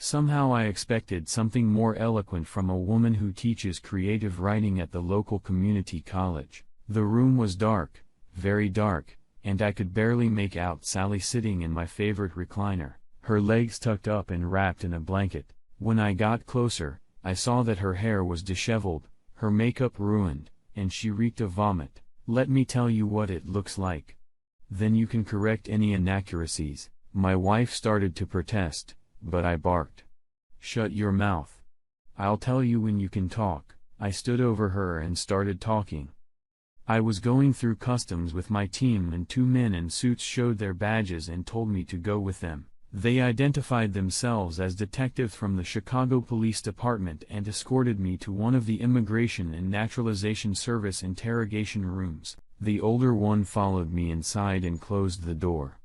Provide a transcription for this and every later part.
Somehow I expected something more eloquent from a woman who teaches creative writing at the local community college. The room was dark, very dark, and I could barely make out Sally sitting in my favorite recliner, her legs tucked up and wrapped in a blanket. When I got closer, I saw that her hair was disheveled, her makeup ruined, and she reeked of vomit. "Let me tell you what it looks like. Then you can correct any inaccuracies." My wife started to protest, but I barked. "Shut your mouth. I'll tell you when you can talk." I stood over her and started talking. I was going through customs with my team and two men in suits showed their badges and told me to go with them. They identified themselves as detectives from the Chicago Police Department and escorted me to one of the Immigration and Naturalization Service interrogation rooms. The older one followed me inside and closed the door.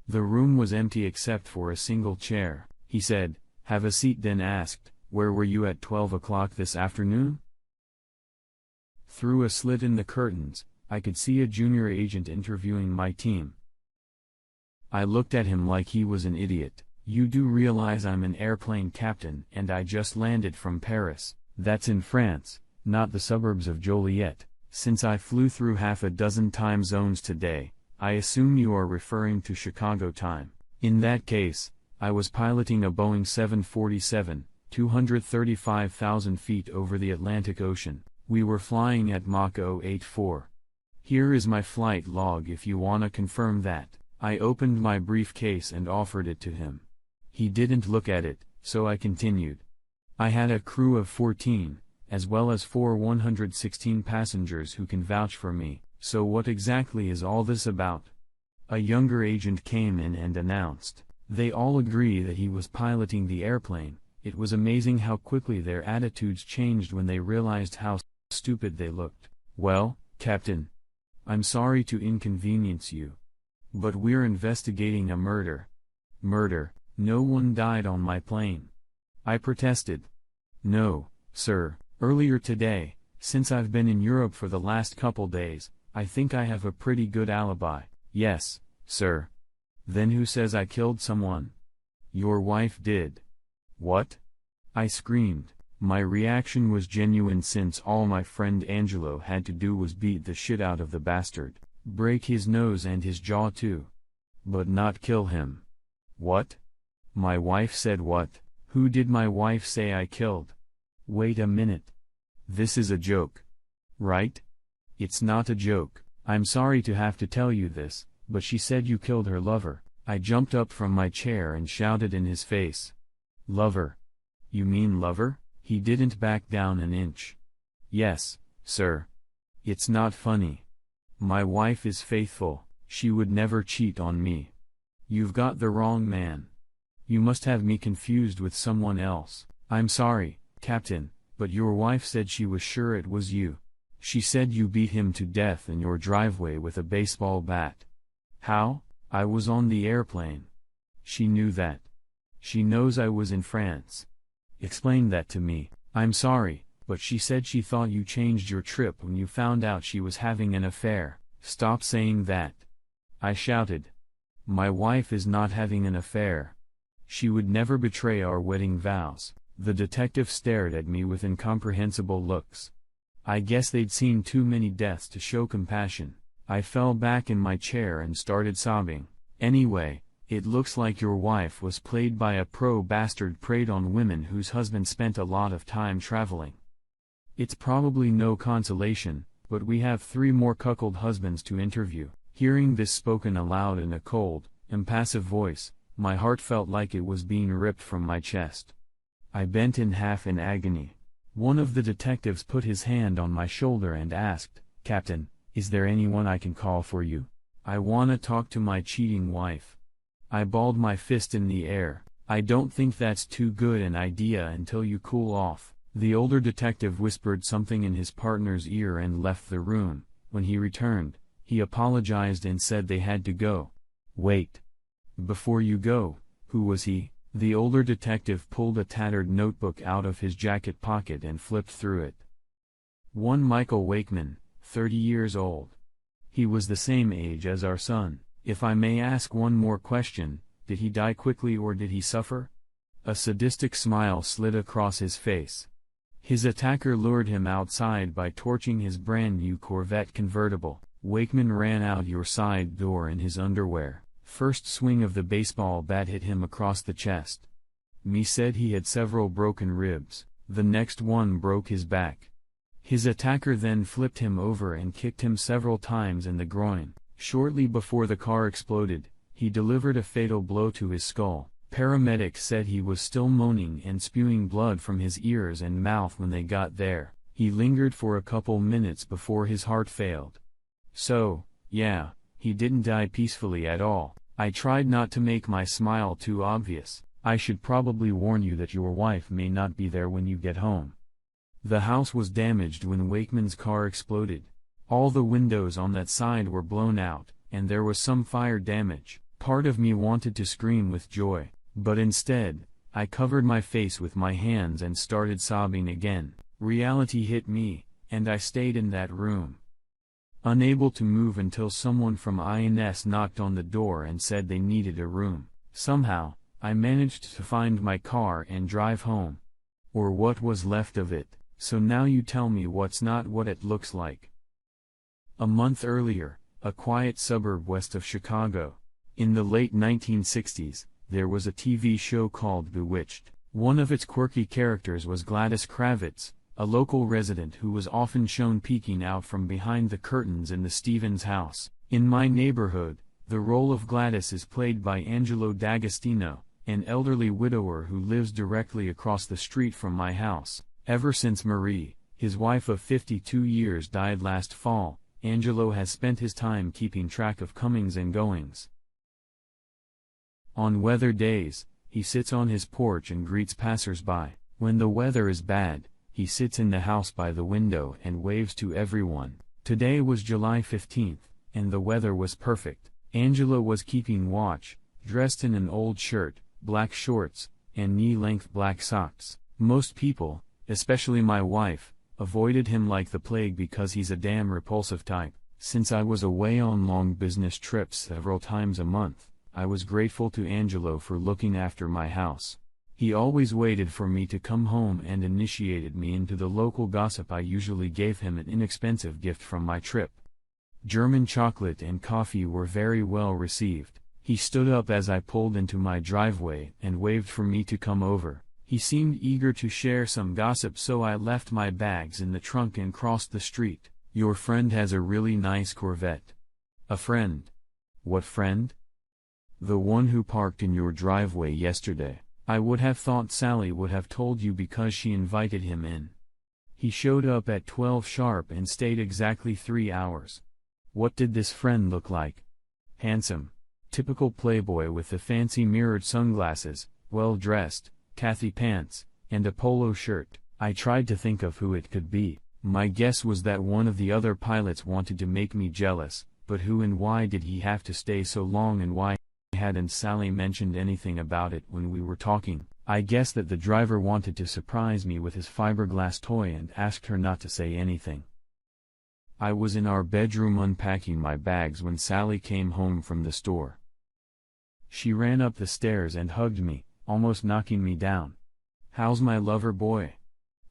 The room was empty except for a single chair. He said, "Have a seat," then asked, "Where were you at 12 o'clock this afternoon?" Through a slit in the curtains, I could see a junior agent interviewing my team. I looked at him like he was an idiot. "You do realize I'm an airplane captain and I just landed from Paris. That's in France, not the suburbs of Joliet. Since I flew through half a dozen time zones today, I assume you are referring to Chicago time." In that case, I was piloting a Boeing 747, 235,000 feet over the Atlantic Ocean. We were flying at Mach 084. Here is my flight log if you wanna confirm that. I opened my briefcase and offered it to him. He didn't look at it, so I continued. "I had a crew of 14, as well as 116 passengers who can vouch for me, so what exactly is all this about?" A younger agent came in and announced. They all agree that he was piloting the airplane. It was amazing how quickly their attitudes changed when they realized how stupid they looked. "Well, Captain, I'm sorry to inconvenience you, but we're investigating a murder." "Murder? No one died on my plane." I protested. "No, sir, earlier today, since I've been in Europe for the last couple days, I think I have a pretty good alibi." "Yes, sir." "Then who says I killed someone?" "Your wife did." "What?" I screamed. My reaction was genuine since all my friend Angelo had to do was beat the shit out of the bastard, break his nose and his jaw too. But not kill him. "What?" My wife said. "What? Who did my wife say I killed?" "Wait a minute. This is a joke. Right?" "It's not a joke. I'm sorry to have to tell you this, but she said you killed her lover." I jumped up from my chair and shouted in his face. "Lover? You mean lover?" He didn't back down an inch. "Yes, sir. It's not funny. My wife is faithful, she would never cheat on me." "You've got the wrong man. You must have me confused with someone else." "I'm sorry, Captain, but your wife said she was sure it was you. She said you beat him to death in your driveway with a baseball bat." "How?" "I was on the airplane. She knew that. She knows I was in France." "Explain that to me." "I'm sorry, but she said she thought you changed your trip when you found out she was having an affair." "Stop saying that," I shouted. "My wife is not having an affair. She would never betray our wedding vows." The detective stared at me with incomprehensible looks. I guess they'd seen too many deaths to show compassion. I fell back in my chair and started sobbing. "Anyway, it looks like your wife was played by a pro bastard preyed on women whose husband spent a lot of time traveling. It's probably no consolation, but we have 3 more cuckold husbands to interview." Hearing this spoken aloud in a cold, impassive voice, my heart felt like it was being ripped from my chest. I bent in half in agony. One of the detectives put his hand on my shoulder and asked, "Captain, is there anyone I can call for you? I wanna talk to my cheating wife." I balled my fist in the air. "I don't think that's too good an idea until you cool off." The older detective whispered something in his partner's ear and left the room. When he returned, he apologized and said they had to go. "Wait. Before you go, who was he?" The older detective pulled a tattered notebook out of his jacket pocket and flipped through it. "One Michael Wakeman, 30 years old. He was the same age as our son. If I may ask one more question, did he die quickly or did he suffer?" A sadistic smile slid across his face. His attacker lured him outside by torching his brand-new Corvette convertible. Wakeman ran out your side door in his underwear. First swing of the baseball bat hit him across the chest. Me said he had several broken ribs. The next one broke his back. His attacker then flipped him over and kicked him several times in the groin. Shortly before the car exploded, he delivered a fatal blow to his skull. Paramedics said he was still moaning and spewing blood from his ears and mouth when they got there. He lingered for a couple minutes before his heart failed. So, yeah, he didn't die peacefully at all. I tried not to make my smile too obvious. I should probably warn you that your wife may not be there when you get home. The house was damaged when Wakeman's car exploded. All the windows on that side were blown out, and there was some fire damage. Part of me wanted to scream with joy, but instead, I covered my face with my hands and started sobbing again. Reality hit me, and I stayed in that room, unable to move until someone from INS knocked on the door and said they needed a room. Somehow, I managed to find my car and drive home. Or what was left of it. So now you tell me what's not what it looks like. A month earlier, a quiet suburb west of Chicago. In the late 1960s, there was a TV show called Bewitched. One of its quirky characters was Gladys Kravitz, a local resident who was often shown peeking out from behind the curtains in the Stevens house. In my neighborhood, the role of Gladys is played by Angelo D'Agostino, an elderly widower who lives directly across the street from my house. Ever since Marie, his wife of 52 years, died last fall, Angelo has spent his time keeping track of comings and goings. On weather days, he sits on his porch and greets passers-by. When the weather is bad, he sits in the house by the window and waves to everyone. Today was July 15th, and the weather was perfect. Angelo was keeping watch, dressed in an old shirt, black shorts, and knee-length black socks. Most people, especially my wife, avoided him like the plague because he's a damn repulsive type. Since I was away on long business trips several times a month, I was grateful to Angelo for looking after my house. He always waited for me to come home and initiated me into the local gossip. I usually gave him an inexpensive gift from my trip. German chocolate and coffee were very well received. He stood up as I pulled into my driveway and waved for me to come over. He seemed eager to share some gossip, so I left my bags in the trunk and crossed the street. Your friend has a really nice Corvette. A friend? What friend? The one who parked in your driveway yesterday. I would have thought Sally would have told you because she invited him in. He showed up at 12 sharp and stayed exactly 3 hours. What did this friend look like? Handsome. Typical playboy with the fancy mirrored sunglasses, well-dressed, khaki pants, and a polo shirt. I tried to think of who it could be. My guess was that one of the other pilots wanted to make me jealous, but who and why did he have to stay so long, and why hadn't Sally mentioned anything about it when we were talking? I guess that the driver wanted to surprise me with his fiberglass toy and asked her not to say anything. I was in our bedroom unpacking my bags when Sally came home from the store. She ran up the stairs and hugged me, almost knocking me down. "How's my lover boy?"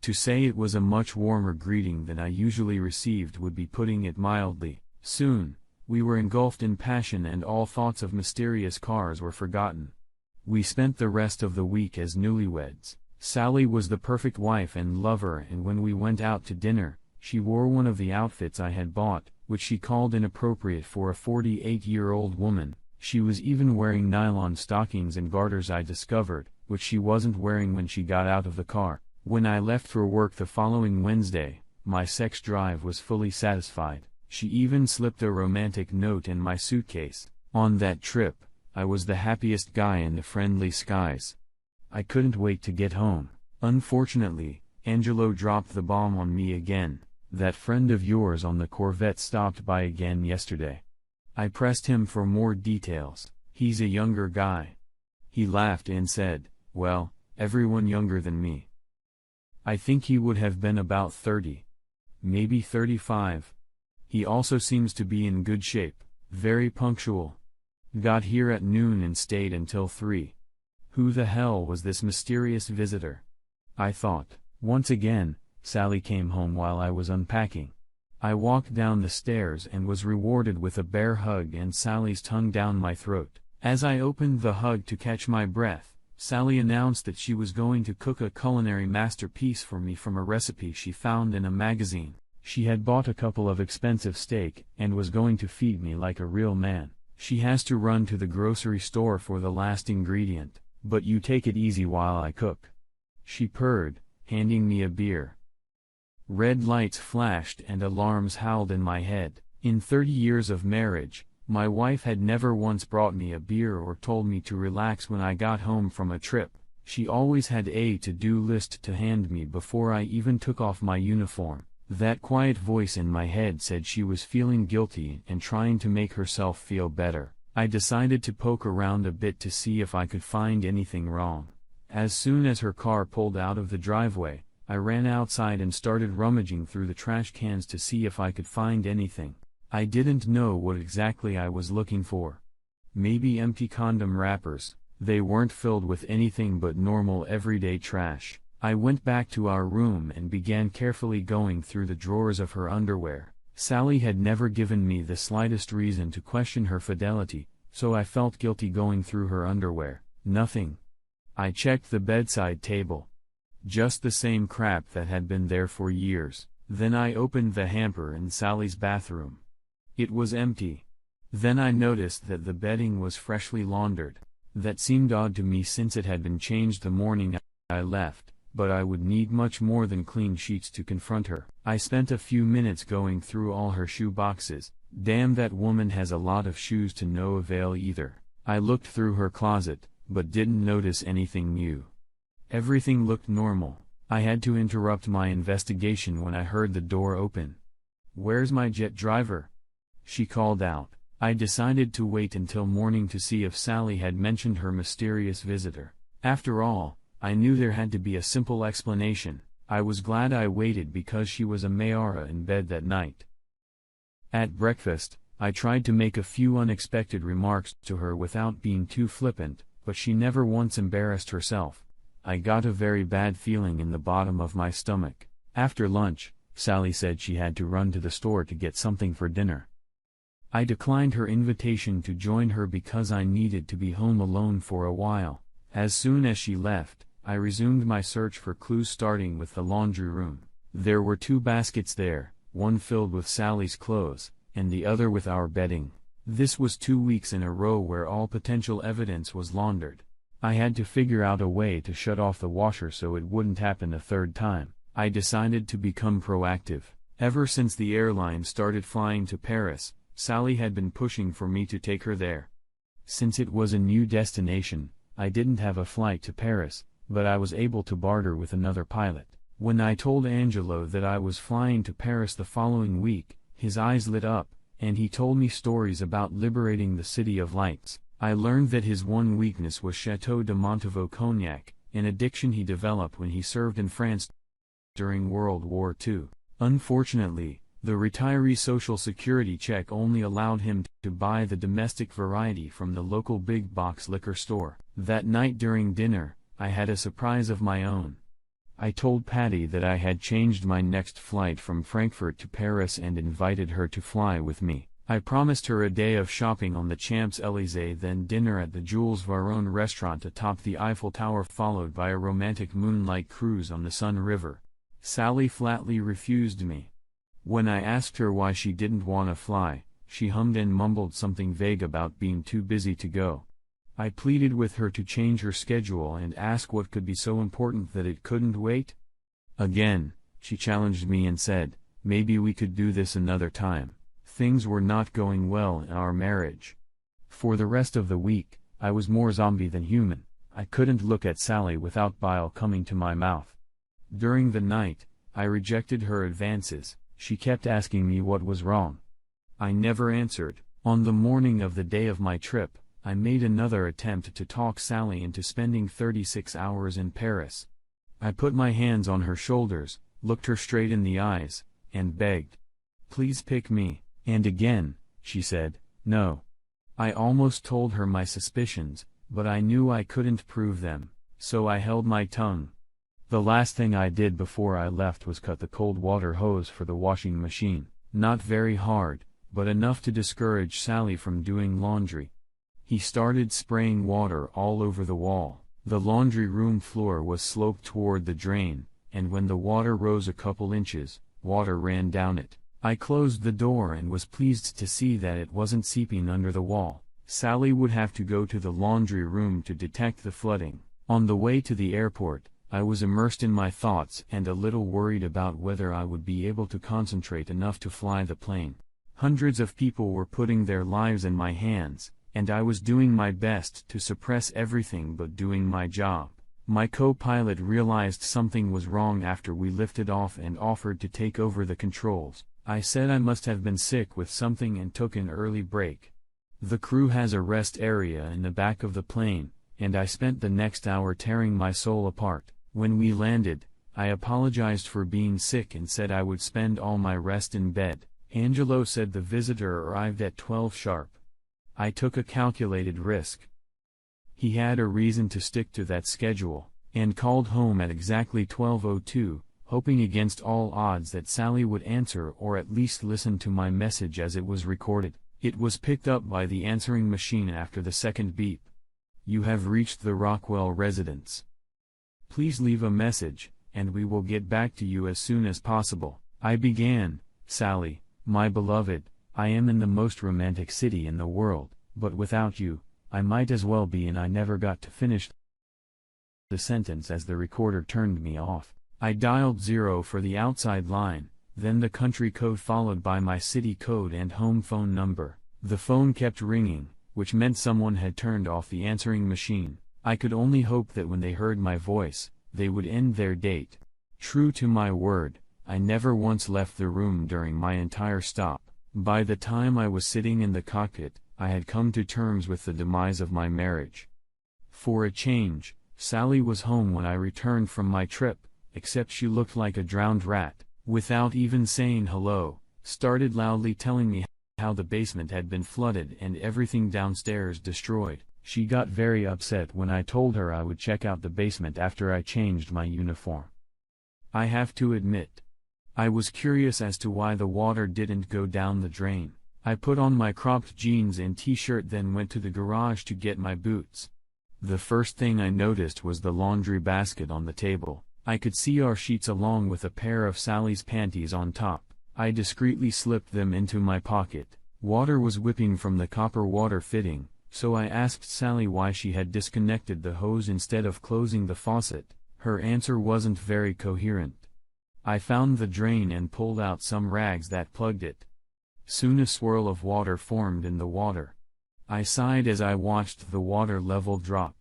To say it was a much warmer greeting than I usually received would be putting it mildly. Soon, we were engulfed in passion and all thoughts of mysterious cars were forgotten. We spent the rest of the week as newlyweds. Sally was the perfect wife and lover, and when we went out to dinner, she wore one of the outfits I had bought, which she called inappropriate for a 48-year-old woman. She was even wearing nylon stockings and garters I discovered, which she wasn't wearing when she got out of the car. When I left for work the following Wednesday, my sex drive was fully satisfied. She even slipped a romantic note in my suitcase. On that trip, I was the happiest guy in the friendly skies. I couldn't wait to get home. Unfortunately, Angelo dropped the bomb on me again. That friend of yours on the Corvette stopped by again yesterday. I pressed him for more details. He's a younger guy. He laughed and said, "Well, everyone younger than me." I think he would have been about 30. Maybe 35. He also seems to be in good shape. Very punctual. Got here at noon and stayed until 3. Who the hell was this mysterious visitor? I thought. Once again, Sally came home while I was unpacking. I walked down the stairs and was rewarded with a bear hug and Sally's tongue down my throat. As I opened the hug to catch my breath, Sally announced that she was going to cook a culinary masterpiece for me from a recipe she found in a magazine. She had bought a couple of expensive steak and was going to feed me like a real man. She has to run to the grocery store for the last ingredient, but you take it easy while I cook. She purred, handing me a beer. Red lights flashed and alarms howled in my head. In 30 years of marriage, my wife had never once brought me a beer or told me to relax when I got home from a trip. She always had a to-do list to hand me before I even took off my uniform. That quiet voice in my head said she was feeling guilty and trying to make herself feel better. I decided to poke around a bit to see if I could find anything wrong. As soon as her car pulled out of the driveway, I ran outside and started rummaging through the trash cans to see if I could find anything. I didn't know what exactly I was looking for. Maybe empty condom wrappers. They weren't filled with anything but normal everyday trash. I went back to our room and began carefully going through the drawers of her underwear. Sally had never given me the slightest reason to question her fidelity, so I felt guilty going through her underwear. Nothing. I checked the bedside table. Just the same crap that had been there for years. Then I opened the hamper in Sally's bathroom. It was empty. Then I noticed that the bedding was freshly laundered. That seemed odd to me since it had been changed the morning I left, but I would need much more than clean sheets to confront her. I spent a few minutes going through all her shoe boxes. Damn, that woman has a lot of shoes to no avail either. I looked through her closet, but didn't notice anything new. Everything looked normal. I had to interrupt my investigation when I heard the door open. "Where's my jet driver?" she called out. I decided to wait until morning to see if Sally had mentioned her mysterious visitor. After all, I knew there had to be a simple explanation. I was glad I waited because she was a Mayara in bed that night. At breakfast, I tried to make a few unexpected remarks to her without being too flippant, but she never once embarrassed herself. I got a very bad feeling in the bottom of my stomach. After lunch, Sally said she had to run to the store to get something for dinner. I declined her invitation to join her because I needed to be home alone for a while. As soon as she left, I resumed my search for clues, starting with the laundry room. There were 2 baskets there, one filled with Sally's clothes, and the other with our bedding. This was 2 weeks in a row where all potential evidence was laundered. I had to figure out a way to shut off the washer so it wouldn't happen a third time. I decided to become proactive. Ever since the airline started flying to Paris, Sally had been pushing for me to take her there. Since it was a new destination, I didn't have a flight to Paris, but I was able to barter with another pilot. When I told Angelo that I was flying to Paris the following week, his eyes lit up, and he told me stories about liberating the City of Lights. I learned that his one weakness was Chateau de Montevaux cognac, an addiction he developed when he served in France during World War II. Unfortunately, the retiree Social Security check only allowed him to buy the domestic variety from the local big box liquor store. That night during dinner, I had a surprise of my own. I told Patty that I had changed my next flight from Frankfurt to Paris and invited her to fly with me. I promised her a day of shopping on the Champs-Élysées, then dinner at the Jules Verne restaurant atop the Eiffel Tower, followed by a romantic moonlight cruise on the Sun River. Sally flatly refused me. When I asked her why she didn't want to fly, she hummed and mumbled something vague about being too busy to go. I pleaded with her to change her schedule and ask what could be so important that it couldn't wait. Again, she challenged me and said, maybe we could do this another time. Things were not going well in our marriage. For the rest of the week, I was more zombie than human. I couldn't look at Sally without bile coming to my mouth. During the night, I rejected her advances. She kept asking me what was wrong. I never answered. On the morning of the day of my trip, I made another attempt to talk Sally into spending 36 hours in Paris. I put my hands on her shoulders, looked her straight in the eyes, and begged. Please pick me. And again, she said, no. I almost told her my suspicions, but I knew I couldn't prove them, so I held my tongue. The last thing I did before I left was cut the cold water hose for the washing machine, not very hard, but enough to discourage Sally from doing laundry. He started spraying water all over the wall. The laundry room floor was sloped toward the drain, and when the water rose a couple inches, water ran down it. I closed the door and was pleased to see that it wasn't seeping under the wall. Sally would have to go to the laundry room to detect the flooding. On the way to the airport, I was immersed in my thoughts and a little worried about whether I would be able to concentrate enough to fly the plane. Hundreds of people were putting their lives in my hands, and I was doing my best to suppress everything but doing my job. My co-pilot realized something was wrong after we lifted off and offered to take over the controls. I said I must have been sick with something and took an early break. The crew has a rest area in the back of the plane, and I spent the next hour tearing my soul apart. When we landed, I apologized for being sick and said I would spend all my rest in bed. Angelo said the visitor arrived at 12 sharp. I took a calculated risk. He had a reason to stick to that schedule, and called home at exactly 12:02, hoping against all odds that Sally would answer or at least listen to my message as it was recorded. It was picked up by the answering machine after the second beep. "You have reached the Rockwell residence. Please leave a message, and we will get back to you as soon as possible." I began, "Sally, my beloved, I am in the most romantic city in the world, but without you, I might as well be," and I never got to finish the sentence as the recorder turned me off. I dialed 0 for the outside line, then the country code followed by my city code and home phone number. The phone kept ringing, which meant someone had turned off the answering machine. I could only hope that when they heard my voice, they would end their date. True to my word, I never once left the room during my entire stop. By the time I was sitting in the cockpit, I had come to terms with the demise of my marriage. For a change, Sally was home when I returned from my trip, except she looked like a drowned rat. Without even saying hello, started loudly telling me how the basement had been flooded and everything downstairs destroyed. She got very upset when I told her I would check out the basement after I changed my uniform. I have to admit, I was curious as to why the water didn't go down the drain. I put on my cropped jeans and t-shirt, then went to the garage to get my boots. The first thing I noticed was the laundry basket on the table. I could see our sheets along with a pair of Sally's panties on top. I discreetly slipped them into my pocket. Water was whipping from the copper water fitting, so I asked Sally why she had disconnected the hose instead of closing the faucet. Her answer wasn't very coherent. I found the drain and pulled out some rags that plugged it. Soon a swirl of water formed in the water. I sighed as I watched the water level drop.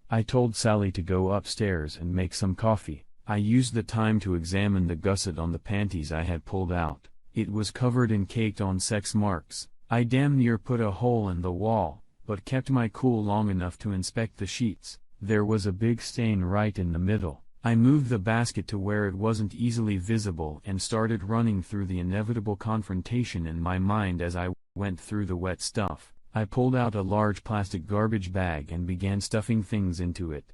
I told Sally to go upstairs and make some coffee. I used the time to examine the gusset on the panties I had pulled out. It was covered and caked on sex marks. I damn near put a hole in the wall, but kept my cool long enough to inspect the sheets. There was a big stain right in the middle. I moved the basket to where it wasn't easily visible and started running through the inevitable confrontation in my mind as I went through the wet stuff. I pulled out a large plastic garbage bag and began stuffing things into it.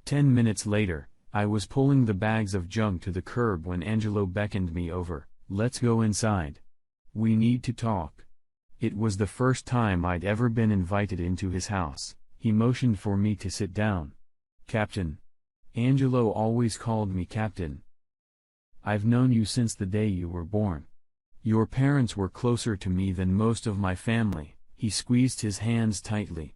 10 minutes later, I was pulling the bags of junk to the curb when Angelo beckoned me over. "Let's go inside. We need to talk." It was the first time I'd ever been invited into his house. He motioned for me to sit down. "Captain." Angelo always called me Captain. "I've known you since the day you were born. Your parents were closer to me than most of my family." He squeezed his hands tightly.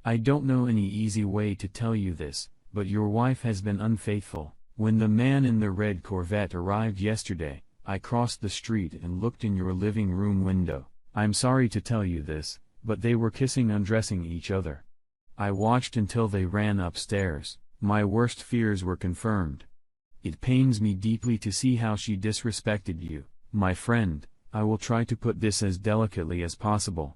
"I don't know any easy way to tell you this, but your wife has been unfaithful. When the man in the red Corvette arrived yesterday, I crossed the street and looked in your living room window. I'm sorry to tell you this, but they were kissing, undressing each other. I watched until they ran upstairs. My worst fears were confirmed. It pains me deeply to see how she disrespected you. My friend, I will try to put this as delicately as possible.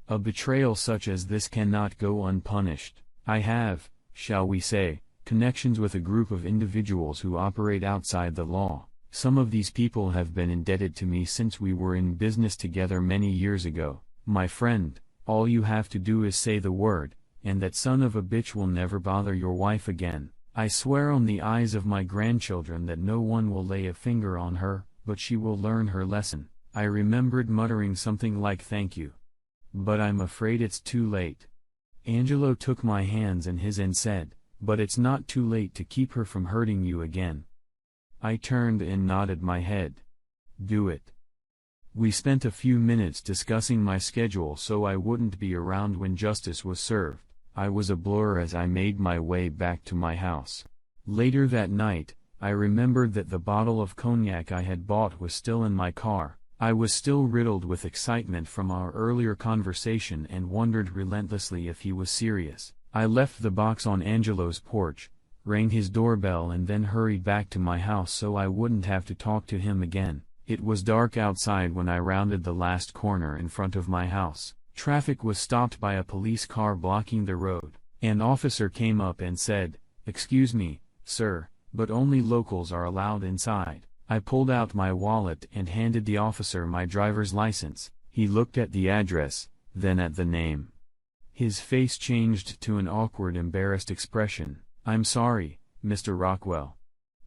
A betrayal such as this cannot go unpunished. I have, shall we say, connections with a group of individuals who operate outside the law. Some of these people have been indebted to me since we were in business together many years ago. My friend, all you have to do is say the word, and that son of a bitch will never bother your wife again. I swear on the eyes of my grandchildren that no one will lay a finger on her, but she will learn her lesson." I remembered muttering something like "thank you. But I'm afraid it's too late." Angelo took my hands in his and said, "But it's not too late to keep her from hurting you again." I turned and nodded my head. "Do it." We spent a few minutes discussing my schedule so I wouldn't be around when justice was served. I was a blur as I made my way back to my house. Later that night, I remembered that the bottle of cognac I had bought was still in my car. I was still riddled with excitement from our earlier conversation and wondered relentlessly if he was serious. I left the box on Angelo's porch, rang his doorbell and then hurried back to my house so I wouldn't have to talk to him again. It was dark outside when I rounded the last corner in front of my house. Traffic was stopped by a police car blocking the road. An officer came up and said, "Excuse me, sir, but only locals are allowed inside." I pulled out my wallet and handed the officer my driver's license. He looked at the address, then at the name. His face changed to an awkward, embarrassed expression. "I'm sorry, Mr. Rockwell."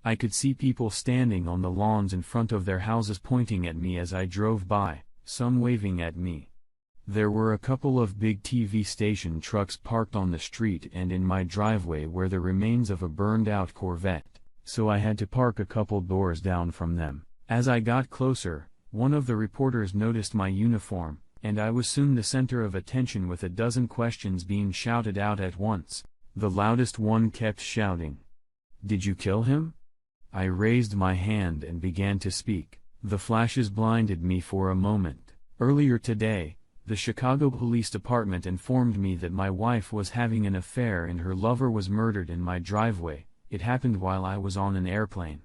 I could see people standing on the lawns in front of their houses pointing at me as I drove by, some waving at me. There were a couple of big TV station trucks parked on the street and in my driveway were the remains of a burned-out Corvette, so I had to park a couple doors down from them. As I got closer, one of the reporters noticed my uniform, and I was soon the center of attention with a dozen questions being shouted out at once. The loudest one kept shouting, "Did you kill him?" I raised my hand and began to speak. The flashes blinded me for a moment. Earlier today, the Chicago Police Department informed me that my wife was having an affair and her lover was murdered in my driveway. It happened while I was on an airplane.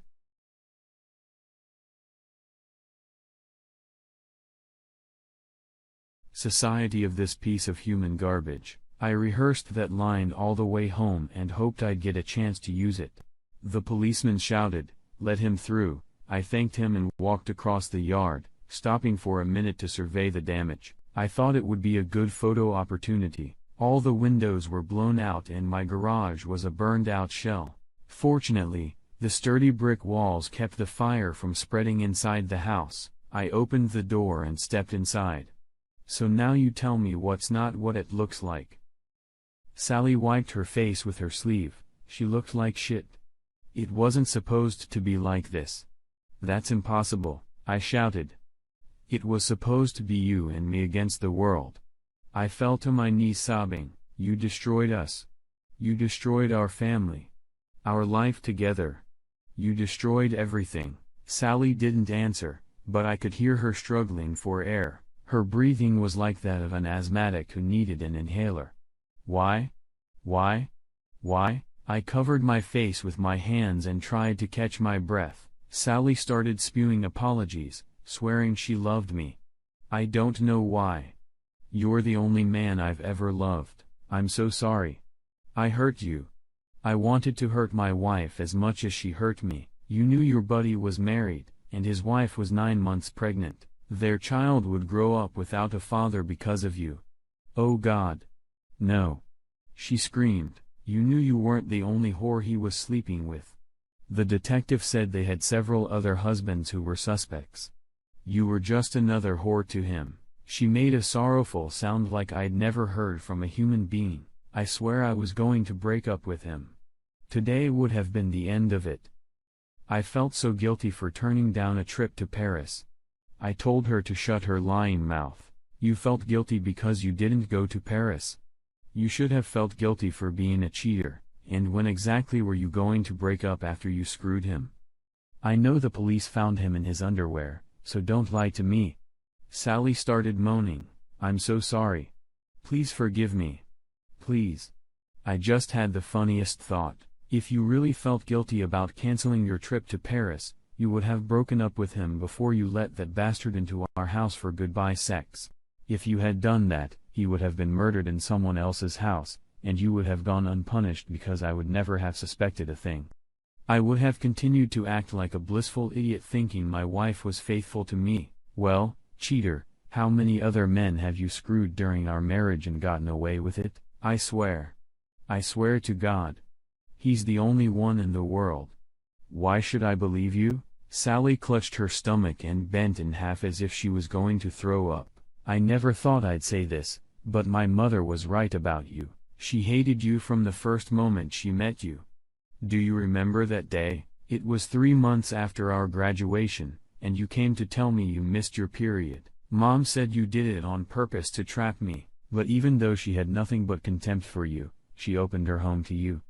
Society of this piece of human garbage. I rehearsed that line all the way home and hoped I'd get a chance to use it. The policeman shouted, "Let him through." I thanked him and walked across the yard, stopping for a minute to survey the damage. I thought it would be a good photo opportunity. All the windows were blown out and my garage was a burned-out shell. Fortunately, the sturdy brick walls kept the fire from spreading inside the house. I opened the door and stepped inside. "So now you tell me what's not what it looks like." Sally wiped her face with her sleeve. She looked like shit. "It wasn't supposed to be like this." "That's impossible," I shouted. "It was supposed to be you and me against the world." I fell to my knees sobbing. "You destroyed us. You destroyed our family. Our life together. You destroyed everything." Sally didn't answer, but I could hear her struggling for air. Her breathing was like that of an asthmatic who needed an inhaler. "Why? Why? Why?" I covered my face with my hands and tried to catch my breath. Sally started spewing apologies, swearing she loved me. "I don't know why. You're the only man I've ever loved. I'm so sorry. I hurt you. I wanted to hurt my wife as much as she hurt me. You knew your buddy was married, and his wife was 9 months pregnant. Their child would grow up without a father because of you. Oh God. No." She screamed. "You knew you weren't the only whore he was sleeping with." The detective said they had several other husbands who were suspects. "You were just another whore to him." She made a sorrowful sound like I'd never heard from a human being. I swear I was going to break up with him. Today would have been the end of it. I felt so guilty for turning down a trip to Paris. I told her to shut her lying mouth. "You felt guilty because you didn't go to Paris. You should have felt guilty for being a cheater. And when exactly were you going to break up after you screwed him? I know the police found him in his underwear, so don't lie to me." Sally started moaning. "I'm so sorry. Please forgive me. Please. I just had the funniest thought. If you really felt guilty about canceling your trip to Paris, you would have broken up with him before you let that bastard into our house for goodbye sex. If you had done that, he would have been murdered in someone else's house, and you would have gone unpunished because I would never have suspected a thing. I would have continued to act like a blissful idiot thinking my wife was faithful to me. Well, cheater, how many other men have you screwed during our marriage and gotten away with it?" I swear. I swear to God. He's the only one in the world. Why should I believe you? Sally clutched her stomach and bent in half as if she was going to throw up. I never thought I'd say this, but my mother was right about you. She hated you from the first moment she met you. Do you remember that day? It was 3 months after our graduation, and you came to tell me you missed your period. Mom said you did it on purpose to trap me, but even though she had nothing but contempt for you, she opened her home to you.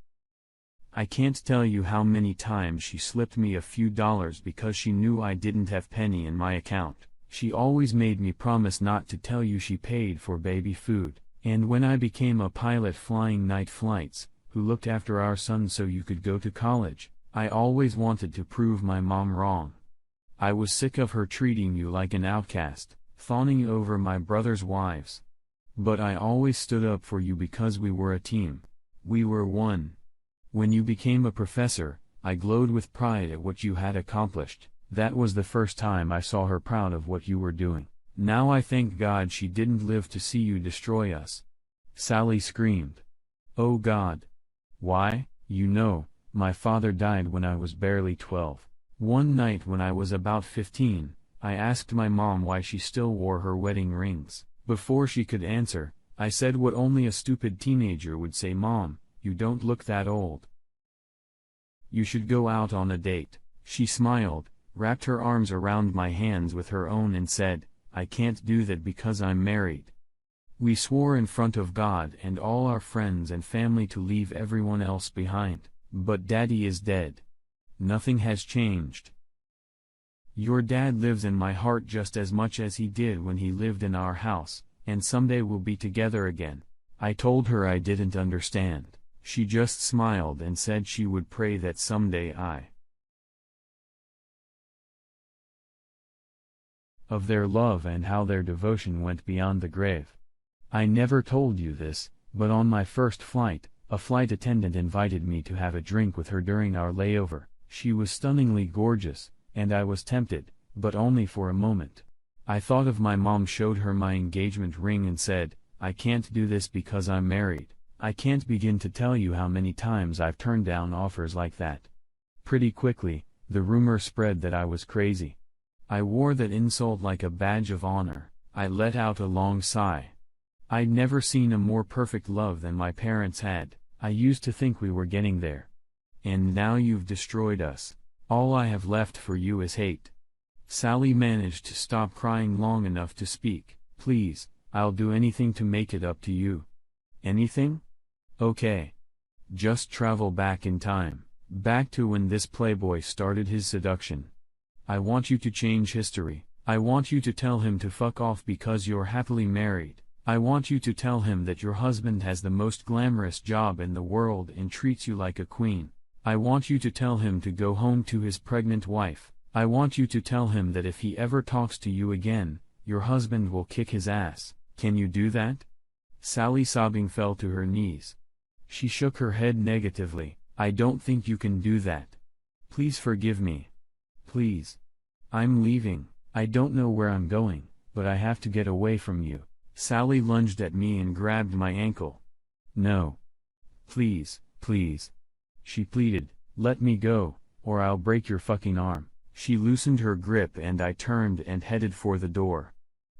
I can't tell you how many times she slipped me a few dollars because she knew I didn't have penny in my account. She always made me promise not to tell you she paid for baby food, and when I became a pilot flying night flights, who looked after our son so you could go to college, I always wanted to prove my mom wrong. I was sick of her treating you like an outcast, fawning over my brother's wives. But I always stood up for you because we were a team. We were one. When you became a professor, I glowed with pride at what you had accomplished. That was the first time I saw her proud of what you were doing. Now I thank God she didn't live to see you destroy us. Sally screamed. Oh God. Why? You know, my father died when I was barely 12. One night when I was about 15, I asked my mom why she still wore her wedding rings. Before she could answer, I said what only a stupid teenager would say, Mom, you don't look that old. You should go out on a date. She smiled, wrapped her arms around my hands with her own and said, I can't do that because I'm married. We swore in front of God and all our friends and family to leave everyone else behind, but Daddy is dead. Nothing has changed. Your dad lives in my heart just as much as he did when he lived in our house, and someday we'll be together again. I told her I didn't understand. She just smiled and said she would pray that someday of their love and how their devotion went beyond the grave. I never told you this, but on my first flight, a flight attendant invited me to have a drink with her during our layover. She was stunningly gorgeous, and I was tempted, but only for a moment. I thought of my mom, showed her my engagement ring and said, I can't do this because I'm married. I can't begin to tell you how many times I've turned down offers like that. Pretty quickly, the rumor spread that I was crazy. I wore that insult like a badge of honor. I let out a long sigh. I'd never seen a more perfect love than my parents had. I used to think we were getting there. And now you've destroyed us. All I have left for you is hate. Sally managed to stop crying long enough to speak. Please, I'll do anything to make it up to you. Anything? Okay. Just travel back in time. Back to when this playboy started his seduction. I want you to change history. I want you to tell him to fuck off because you're happily married. I want you to tell him that your husband has the most glamorous job in the world and treats you like a queen. I want you to tell him to go home to his pregnant wife. I want you to tell him that if he ever talks to you again, your husband will kick his ass. Can you do that? Sally, sobbing, fell to her knees. She shook her head negatively. I don't think you can do that. Please forgive me. Please. I'm leaving. I don't know where I'm going, but I have to get away from you. Sally lunged at me and grabbed my ankle. No. Please, please. She pleaded, let me go, or I'll break your fucking arm. She loosened her grip and I turned and headed for the door.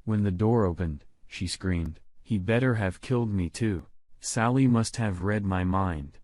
When the door opened, she screamed, he better have killed me too. Sally must have read my mind.